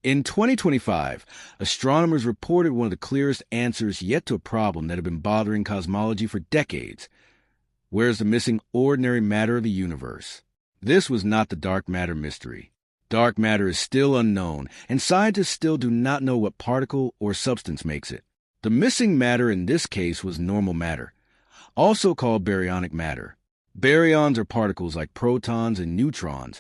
In 2025, astronomers reported one of the clearest answers yet to a problem that had been bothering cosmology for decades. Where's the missing ordinary matter of the universe? This was not the dark matter mystery. Dark matter is still unknown, and scientists still do not know what particle or substance makes it. The missing matter in this case was normal matter, also called baryonic matter. Baryons are particles like protons and neutrons,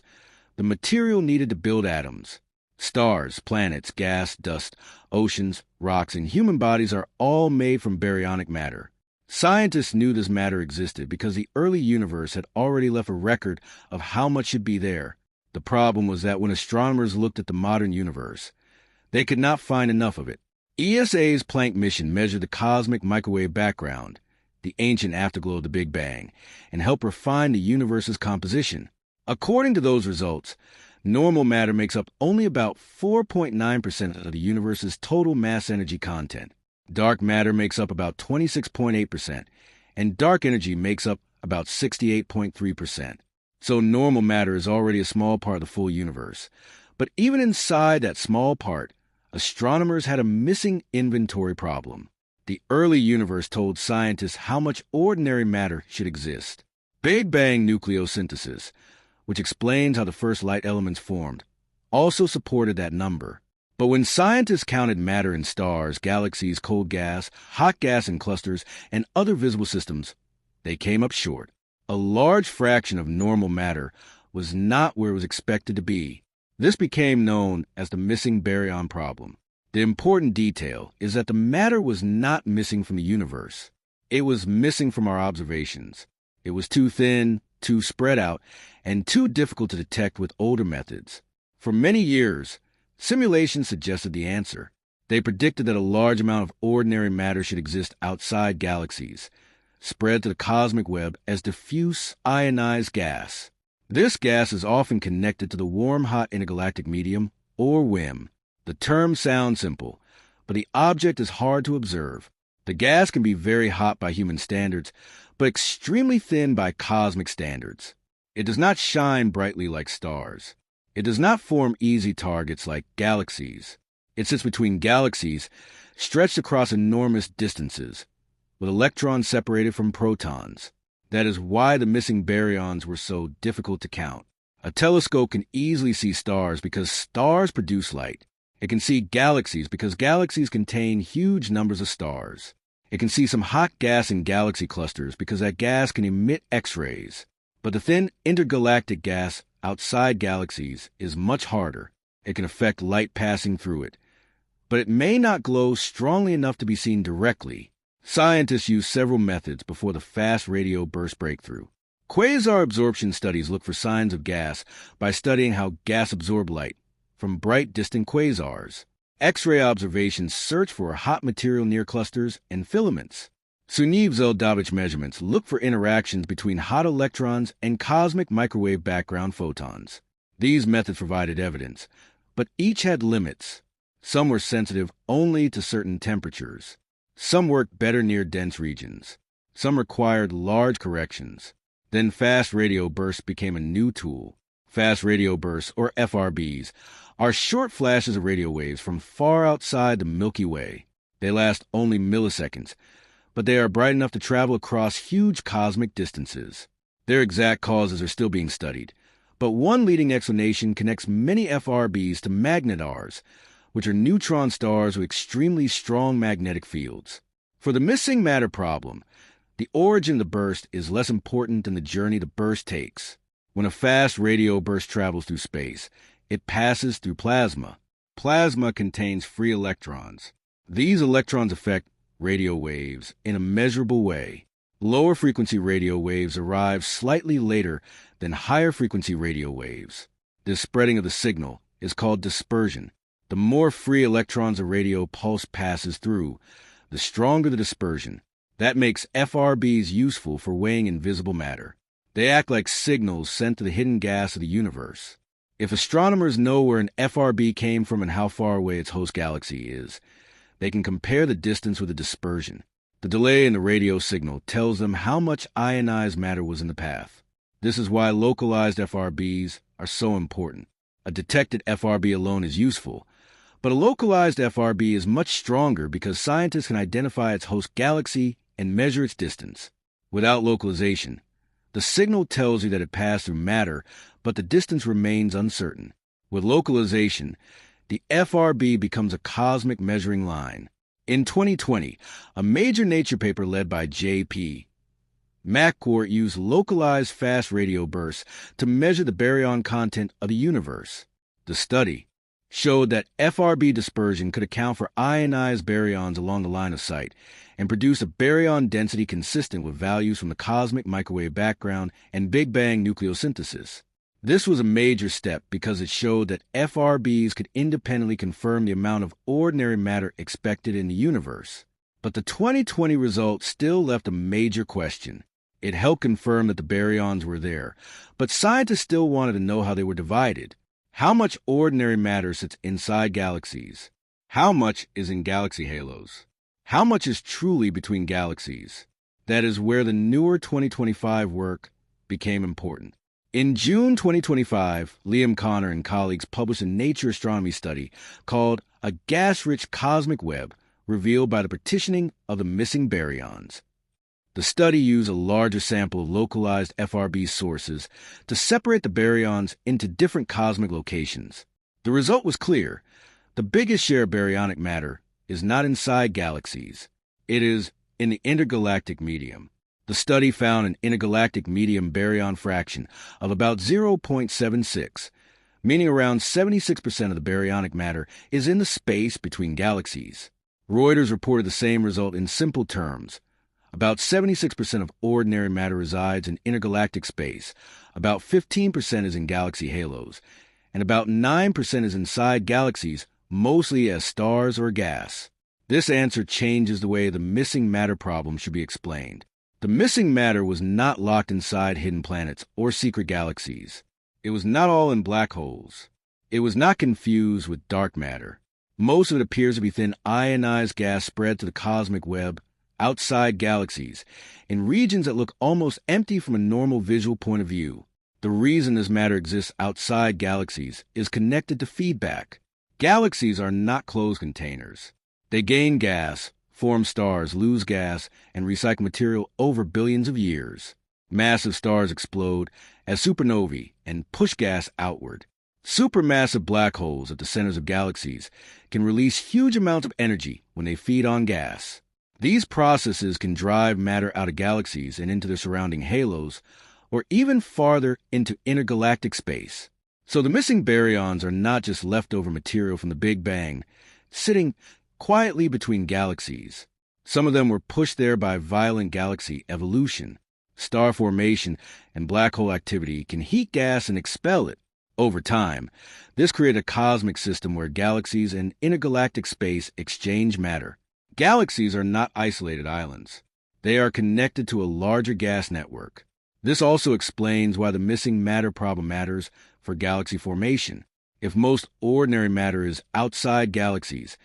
the material needed to build atoms. Stars, planets, gas, dust, oceans, rocks, and human bodies are all made from baryonic matter. Scientists knew this matter existed because the early universe had already left a record of how much should be there. The problem was that when astronomers looked at the modern universe, they could not find enough of it. ESA's Planck mission measured the cosmic microwave background, the ancient afterglow of the Big Bang, and helped refine the universe's composition. According to those results, normal matter makes up only about 4.9% of the universe's total mass-energy content. Dark matter makes up about 26.8%, and dark energy makes up about 68.3%. So normal matter is already a small part of the full universe. But even inside that small part, astronomers had a missing inventory problem. The early universe told scientists how much ordinary matter should exist. Big Bang nucleosynthesis, which explains how the first light elements formed, also supported that number. But when scientists counted matter in stars, galaxies, cold gas, hot gas in clusters, and other visible systems, they came up short. A large fraction of normal matter was not where it was expected to be. This became known as the missing baryon problem. The important detail is that the matter was not missing from the universe. It was missing from our observations. It was too thin, too spread out, and too difficult to detect with older methods. For many years, simulations suggested the answer. They predicted that a large amount of ordinary matter should exist outside galaxies, spread to the cosmic web as diffuse ionized gas. This gas is often connected to the warm-hot intergalactic medium, or WIM. The term sounds simple, but the object is hard to observe. The gas can be very hot by human standards, but extremely thin by cosmic standards. It does not shine brightly like stars. It does not form easy targets like galaxies. It sits between galaxies, stretched across enormous distances, with electrons separated from protons. That is why the missing baryons were so difficult to count. A telescope can easily see stars because stars produce light. It can see galaxies because galaxies contain huge numbers of stars. It can see some hot gas in galaxy clusters because that gas can emit X-rays. But the thin intergalactic gas outside galaxies is much harder. It can affect light passing through it, but it may not glow strongly enough to be seen directly. Scientists used several methods before the fast radio burst breakthrough. Quasar absorption studies look for signs of gas by studying how gas absorbs light from bright distant quasars. X-ray observations search for hot material near clusters and filaments. Sunyaev-Zel'dovich measurements look for interactions between hot electrons and cosmic microwave background photons. These methods provided evidence, but each had limits. Some were sensitive only to certain temperatures. Some worked better near dense regions. Some required large corrections. Then fast radio bursts became a new tool. Fast radio bursts, or FRBs, are short flashes of radio waves from far outside the Milky Way. They last only milliseconds, but they are bright enough to travel across huge cosmic distances. Their exact causes are still being studied, but one leading explanation connects many FRBs to magnetars, which are neutron stars with extremely strong magnetic fields. For the missing matter problem, the origin of the burst is less important than the journey the burst takes. When a fast radio burst travels through space, it passes through plasma. Plasma contains free electrons. These electrons affect radio waves in a measurable way. Lower frequency radio waves arrive slightly later than higher frequency radio waves. This spreading of the signal is called dispersion. The more free electrons a radio pulse passes through, the stronger the dispersion. That makes FRBs useful for weighing invisible matter. They act like signals sent to the hidden gas of the universe. If astronomers know where an FRB came from and how far away its host galaxy is, they can compare the distance with the dispersion. The delay in the radio signal tells them how much ionized matter was in the path. This is why localized FRBs are so important. A detected FRB alone is useful, But a localized FRB is much stronger because scientists can identify its host galaxy and measure its distance. Without localization, the signal tells you that it passed through matter, but the distance remains uncertain. With localization, the FRB becomes a cosmic measuring line. In 2020, a major Nature paper led by J.P. McCourt used localized fast radio bursts to measure the baryon content of the universe. The study showed that FRB dispersion could account for ionized baryons along the line of sight and produce a baryon density consistent with values from the cosmic microwave background and Big Bang nucleosynthesis. This was a major step because it showed that FRBs could independently confirm the amount of ordinary matter expected in the universe. But the 2020 result still left a major question. It helped confirm that the baryons were there, but scientists still wanted to know how they were divided. How much ordinary matter sits inside galaxies? How much is in galaxy halos? How much is truly between galaxies? That is where the newer 2025 work became important. In June 2025, Liam Connor and colleagues published a Nature astronomy study called A Gas-Rich Cosmic Web Revealed by the Partitioning of the Missing Baryons. The study used a larger sample of localized FRB sources to separate the baryons into different cosmic locations. The result was clear. The biggest share of baryonic matter is not inside galaxies. It is in the intergalactic medium. The study found an intergalactic medium baryon fraction of about 0.76, meaning around 76% of the baryonic matter is in the space between galaxies. Reuters reported the same result in simple terms. About 76% of ordinary matter resides in intergalactic space, about 15% is in galaxy halos, and about 9% is inside galaxies, mostly as stars or gas. This answer changes the way the missing matter problem should be explained. The missing matter was not locked inside hidden planets or secret galaxies. It was not all in black holes. It was not confused with dark matter. Most of it appears to be thin ionized gas spread to the cosmic web outside galaxies, in regions that look almost empty from a normal visual point of view. The reason this matter exists outside galaxies is connected to feedback. Galaxies are not closed containers. They gain gas, form stars, lose gas, and recycle material over billions of years. Massive stars explode as supernovae and push gas outward. Supermassive black holes at the centers of galaxies can release huge amounts of energy when they feed on gas. These processes can drive matter out of galaxies and into their surrounding halos, or even farther into intergalactic space. So the missing baryons are not just leftover material from the Big Bang, sitting quietly between galaxies. Some of them were pushed there by violent galaxy evolution. Star formation and black hole activity can heat gas and expel it. Over time, this created a cosmic system where galaxies and intergalactic space exchange matter. Galaxies are not isolated islands. They are connected to a larger gas network. This also explains why the missing matter problem matters for galaxy formation. If most ordinary matter is outside galaxies,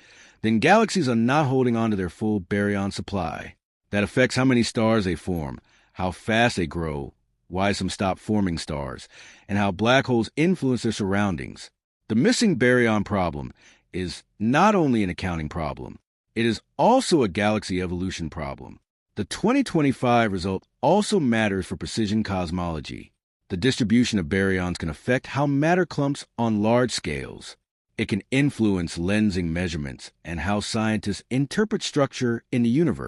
then galaxies are not holding on to their full baryon supply. That affects how many stars they form, how fast they grow, why some stop forming stars, and how black holes influence their surroundings. The missing baryon problem is not only an accounting problem, it is also a galaxy evolution problem. The 2025 result also matters for precision cosmology. The distribution of baryons can affect how matter clumps on large scales. It can influence lensing measurements and how scientists interpret structure in the universe.